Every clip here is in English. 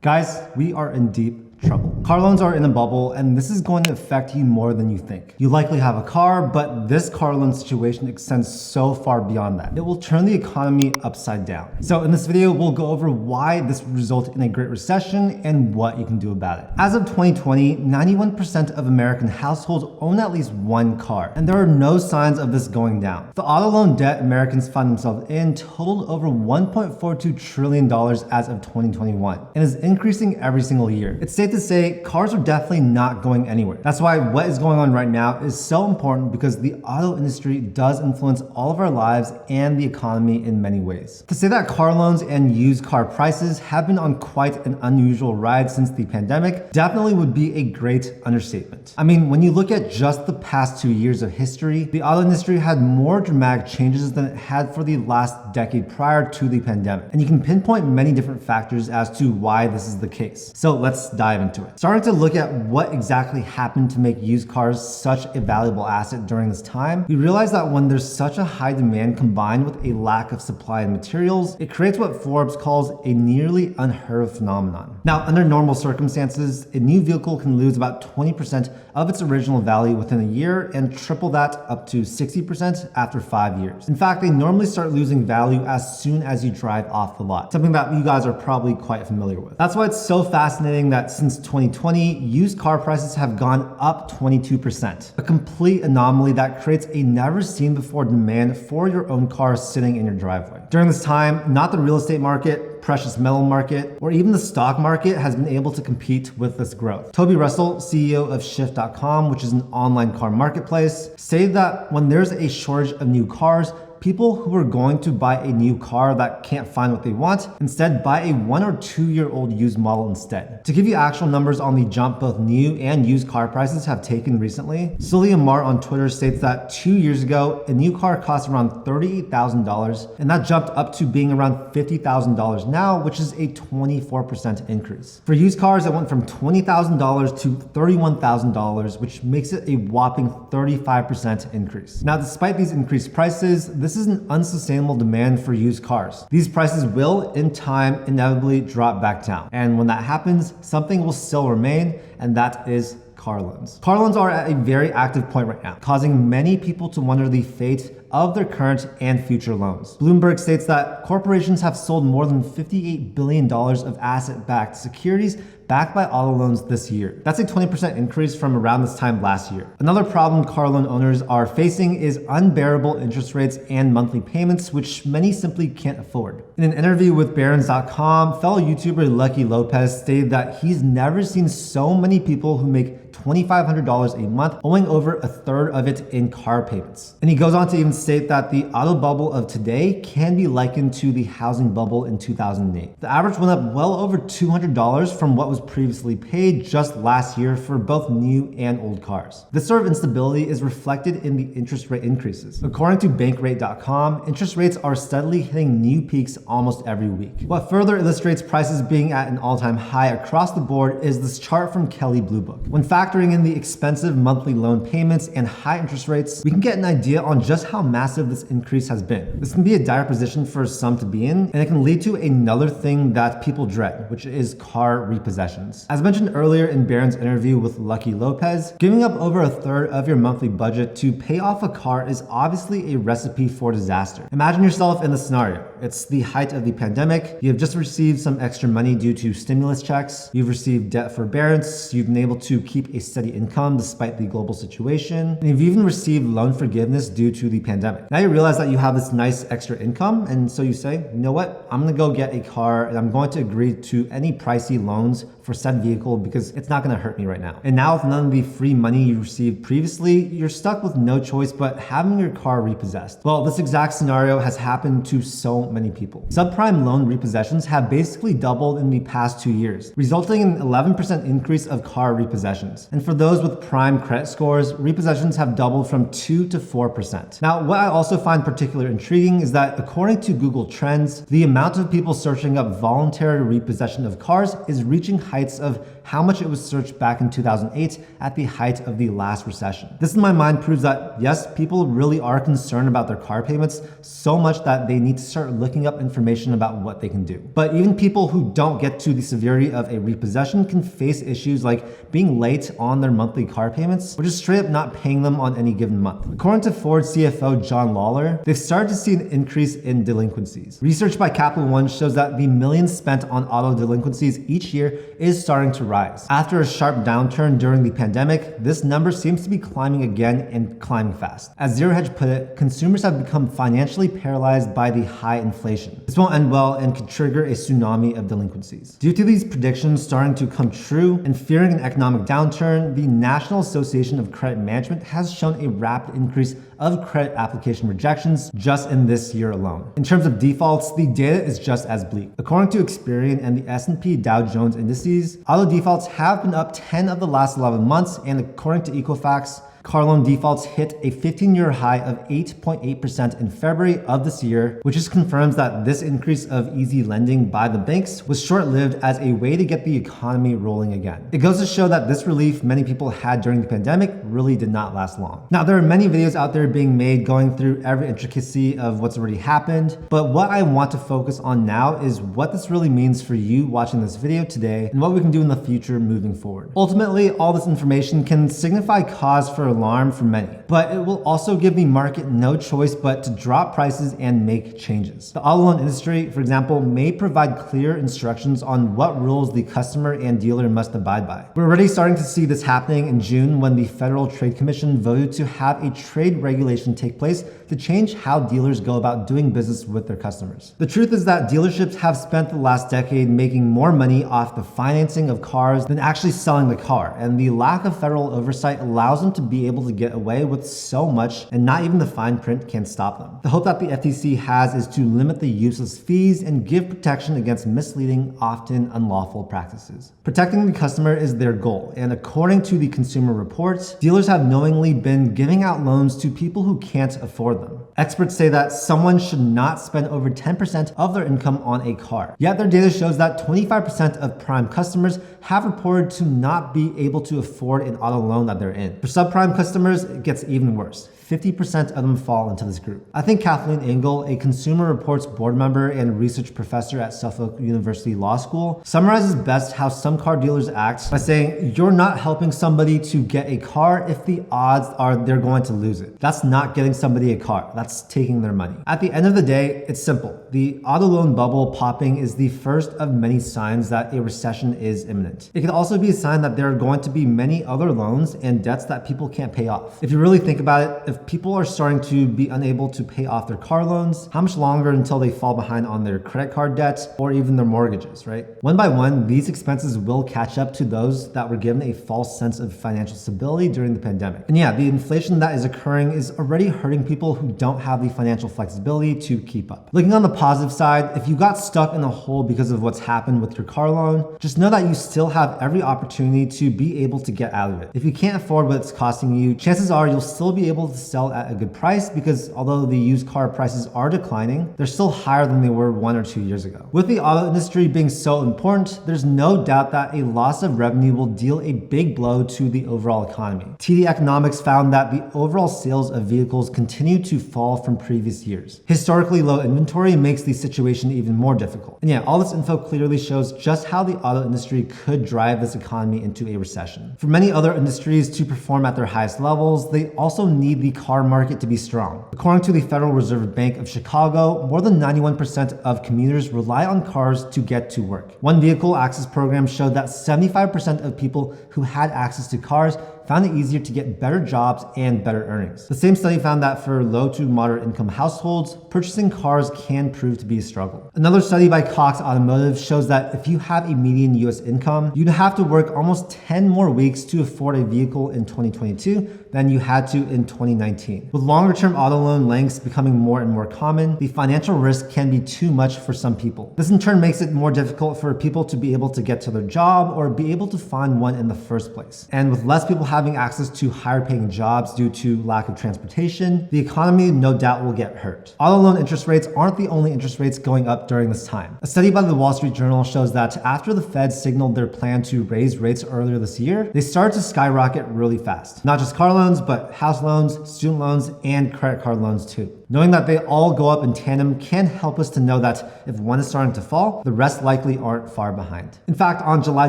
Guys, we are in deep trouble. Car loans are in a bubble, and this is going to affect you more than you think. You likely have a car, but this car loan situation extends so far beyond that. It will turn the economy upside down. So in this video, we'll go over why this would result in a great recession and what you can do about it. As of 2020, 91% of American households own at least one car, and there are no signs of this going down. The auto loan debt Americans find themselves in totaled over $1.42 trillion as of 2021 and is increasing every single year. It's safe to say cars are definitely not going anywhere. That's why what is going on right now is so important, because the auto industry does influence all of our lives and the economy in many ways. To say that car loans and used car prices have been on quite an unusual ride since the pandemic definitely would be a great understatement. I mean, when you look at just the past 2 years of history, the auto industry had more dramatic changes than it had for the last decade prior to the pandemic. And you can pinpoint many different factors as to why this is the case. So let's dive into it. Starting to look at what exactly happened to make used cars such a valuable asset during this time, we realize that when there's such a high demand combined with a lack of supply in materials, it creates what Forbes calls a nearly unheard of phenomenon. Now, under normal circumstances, a new vehicle can lose about 20% of its original value within a year and triple that up to 60% after 5 years. In fact, they normally start losing value as soon as you drive off the lot, something that you guys are probably quite familiar with. That's why it's so fascinating that since 2020, used car prices have gone up 22%, a complete anomaly that creates a never seen before demand for your own car sitting in your driveway. During this time, not the real estate market, precious metal market, or even the stock market has been able to compete with this growth. Toby Russell, CEO of Shift.com, which is an online car marketplace, stated that when there's a shortage of new cars, people who are going to buy a new car that can't find what they want instead buy a 1 or 2 year old used model instead. To give you actual numbers on the jump both new and used car prices have taken recently, Sully Amar on Twitter states that 2 years ago, a new car cost around $38,000, and that jumped up to being around $50,000 now, which is a 24% increase. For used cars, it went from $20,000 to $31,000, which makes it a whopping 35% increase. Now, despite these increased prices, this is an unsustainable demand for used cars. These prices will, in time, inevitably drop back down. And when that happens, something will still remain, and that is car loans. Car loans are at a very active point right now, causing many people to wonder the fate of their current and future loans. Bloomberg states that corporations have sold more than $58 billion of asset-backed securities backed by auto loans this year. That's a 20% increase from around this time last year. Another problem car loan owners are facing is unbearable interest rates and monthly payments, which many simply can't afford. In an interview with Barron's.com, fellow YouTuber Lucky Lopez stated that he's never seen so many people who make $2,500 a month owing over a third of it in car payments. And he goes on to even state that the auto bubble of today can be likened to the housing bubble in 2008. The average went up well over $200 from what was previously paid just last year for both new and old cars. This sort of instability is reflected in the interest rate increases. According to bankrate.com, interest rates are steadily hitting new peaks almost every week. What further illustrates prices being at an all-time high across the board is this chart from Kelley Blue Book. When factoring in the expensive monthly loan payments and high interest rates, we can get an idea on just how massive this increase has been. This can be a dire position for some to be in, and it can lead to another thing that people dread, which is car repossessions. As mentioned earlier in Barron's interview with Lucky Lopez, giving up over a third of your monthly budget to pay off a car is obviously a recipe for disaster. Imagine yourself in the scenario. It's the height of the pandemic. You have just received some extra money due to stimulus checks. You've received debt forbearance. You've been able to keep a steady income despite the global situation. And you've even received loan forgiveness due to the pandemic. Now you realize that you have this nice extra income, and so you say, you know what? I'm gonna go get a car and I'm going to agree to any pricey loans for said vehicle because it's not gonna hurt me right now. And now with none of the free money you received previously, you're stuck with no choice but having your car repossessed. Well, this exact scenario has happened to so many people. Subprime loan repossessions have basically doubled in the past 2 years, resulting in an 11% increase of car repossessions. repossessions. And for those with prime credit scores, repossessions have doubled from 2 to 4%. Now, what I also find particularly intriguing is that according to Google Trends, the amount of people searching up voluntary repossession of cars is reaching heights of how much it was searched back in 2008 at the height of the last recession. This in my mind proves that yes, people really are concerned about their car payments so much that they need to start looking up information about what they can do. But even people who don't get to the severity of a repossession can face issues like being late on their monthly car payments or just straight up not paying them on any given month. According to Ford CFO John Lawler, they've started to see an increase in delinquencies. Research by Capital One shows that the millions spent on auto delinquencies each year is starting to rise. After a sharp downturn during the pandemic, this number seems to be climbing again and climbing fast. As Zero Hedge put it, consumers have become financially paralyzed by the high inflation. This won't end well and could trigger a tsunami of delinquencies. Due to these predictions starting to come true and fearing an economic downturn, the National Association of Credit Management has shown a rapid increase of credit application rejections just in this year alone. In terms of defaults, the data is just as bleak. According to Experian and the S&P Dow Jones indices, auto defaults have been up 10 of the last 11 months, and according to Equifax, car loan defaults hit a 15-year high of 8.8% in February of this year, which just confirms that this increase of easy lending by the banks was short-lived as a way to get the economy rolling again. It goes to show that this relief many people had during the pandemic really did not last long. Now, there are many videos out there being made going through every intricacy of what's already happened, but what I want to focus on now is what this really means for you watching this video today and what we can do in the future moving forward. Ultimately, all this information can signify cause for alarm for many, but it will also give the market no choice but to drop prices and make changes. The auto loan industry, for example, may provide clear instructions on what rules the customer and dealer must abide by. We're already starting to see this happening in June when the Federal Trade Commission voted to have a trade regulation take place to change how dealers go about doing business with their customers. The truth is that dealerships have spent the last decade making more money off the financing of cars than actually selling the car, and the lack of federal oversight allows them to be able to get away with so much, and not even the fine print can stop them. The hope that the FTC has is to limit the useless fees and give protection against misleading, often unlawful practices. Protecting the customer is their goal, and according to the Consumer Reports, dealers have knowingly been giving out loans to people who can't afford them. Experts say that someone should not spend over 10% of their income on a car. Yet their data shows that 25% of prime customers have reported to not be able to afford an auto loan that they're in. For subprime customers, it gets even worse. 50% of them fall into this group. I think Kathleen Engel, a Consumer Reports board member and research professor at Suffolk University Law School, summarizes best how some car dealers act by saying, you're not helping somebody to get a car if the odds are they're going to lose it. That's not getting somebody a car. That's taking their money. At the end of the day, it's simple. The auto loan bubble popping is the first of many signs that a recession is imminent. It could also be a sign that there are going to be many other loans and debts that people can't pay off. If you really think about it, if people are starting to be unable to pay off their car loans, how much longer until they fall behind on their credit card debts or even their mortgages, right? One by one, these expenses will catch up to those that were given a false sense of financial stability during the pandemic. And yeah, the inflation that is occurring is already hurting people who don't have the financial flexibility to keep up. Looking on the positive side, if you got stuck in a hole because of what's happened with your car loan, just know that you still have every opportunity to be able to get out of it. If you can't afford what it's costing you, chances are you'll still be able to sell at a good price because although the used car prices are declining, they're still higher than they were 1 or 2 years ago. With the auto industry being so important, there's no doubt that a loss of revenue will deal a big blow to the overall economy. TD Economics found that the overall sales of vehicles continue to fall from previous years. Historically low inventory makes the situation even more difficult. And yeah, all this info clearly shows just how the auto industry could drive this economy into a recession. For many other industries to perform at their highest levels, they also need the car market to be strong. According to the Federal Reserve Bank of Chicago, more than 91% of commuters rely on cars to get to work. One vehicle access program showed that 75% of people who had access to cars found it easier to get better jobs and better earnings. The same study found that for low to moderate income households, purchasing cars can prove to be a struggle. Another study by Cox Automotive shows that if you have a median US income, you'd have to work almost 10 more weeks to afford a vehicle in 2022 than you had to in 2019. With longer-term auto loan lengths becoming more and more common, the financial risk can be too much for some people. This in turn makes it more difficult for people to be able to get to their job or be able to find one in the first place. And with less people having access to higher-paying jobs due to lack of transportation, the economy no doubt will get hurt. Auto loan interest rates aren't the only interest rates going up during this time. A study by the Wall Street Journal shows that after the Fed signaled their plan to raise rates earlier this year, they started to skyrocket really fast. Not just car loans, but house loans, student loans, and credit card loans too. Knowing that they all go up in tandem can help us to know that if one is starting to fall, the rest likely aren't far behind. In fact, on July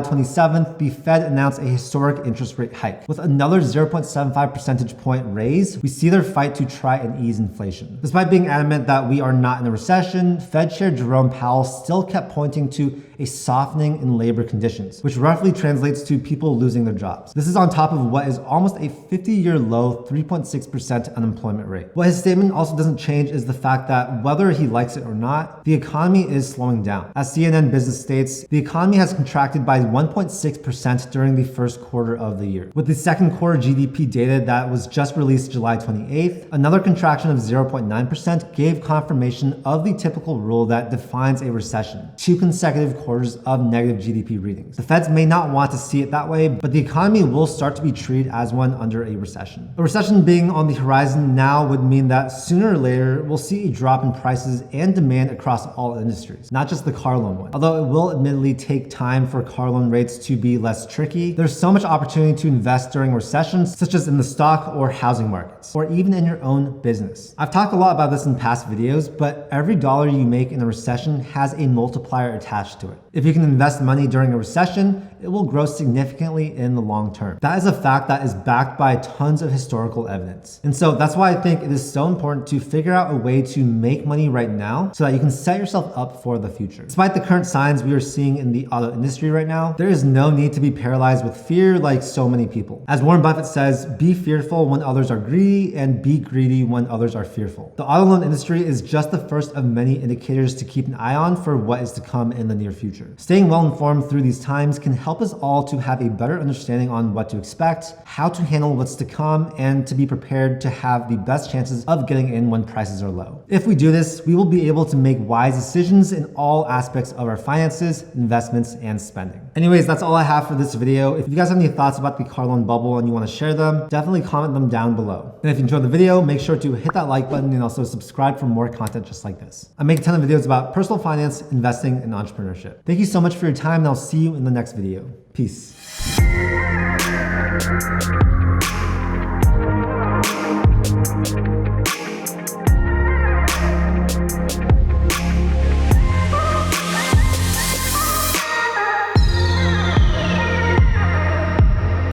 27th, the Fed announced a historic interest rate hike. With another 0.75 percentage point raise, we see their fight to try and ease inflation. Despite being adamant that we are not in a recession, Fed Chair Jerome Powell still kept pointing to a softening in labor conditions, which roughly translates to people losing their jobs. This is on top of what is almost a 50-year low 3.6% unemployment rate. What his statement also doesn't change is the fact that whether he likes it or not, the economy is slowing down. As CNN Business states, the economy has contracted by 1.6% during the first quarter of the year. With the second quarter GDP data that was just released July 28th, another contraction of 0.9% gave confirmation of the typical rule that defines a recession: 2 consecutive quarters of negative GDP readings. The Feds may not want to see it that way, but the economy will start to be treated as one under a recession. A recession being on the horizon now would mean that sooner or later we'll see a drop in prices and demand across all industries, not just the car loan one. Although it will admittedly take time for car loan rates to be less tricky, there's so much opportunity to invest during recessions, such as in the stock or housing markets, or even in your own business. I've talked a lot about this in past videos, but every dollar you make in a recession has a multiplier attached to it. If you can invest money during a recession, it will grow significantly in the long term. That is a fact that is backed by tons of historical evidence. And so that's why I think it is so important to figure out a way to make money right now so that you can set yourself up for the future. Despite the current signs we are seeing in the auto industry right now, there is no need to be paralyzed with fear like so many people. As Warren Buffett says, be fearful when others are greedy and be greedy when others are fearful. The auto loan industry is just the first of many indicators to keep an eye on for what is to come in the near future. Staying well informed through these times can help us all to have a better understanding on what to expect, how to handle what's to come, and to be prepared to have the best chances of getting in when prices are low. If we do this, we will be able to make wise decisions in all aspects of our finances, investments, and spending. Anyways, that's all I have for this video. If you guys have any thoughts about the car loan bubble and you want to share them, definitely comment them down below. And if you enjoyed the video, make sure to hit that like button and also subscribe for more content just like this. I make a ton of videos about personal finance, investing, and entrepreneurship. Thank you so much for your time, and I'll see you in the next video. Peace.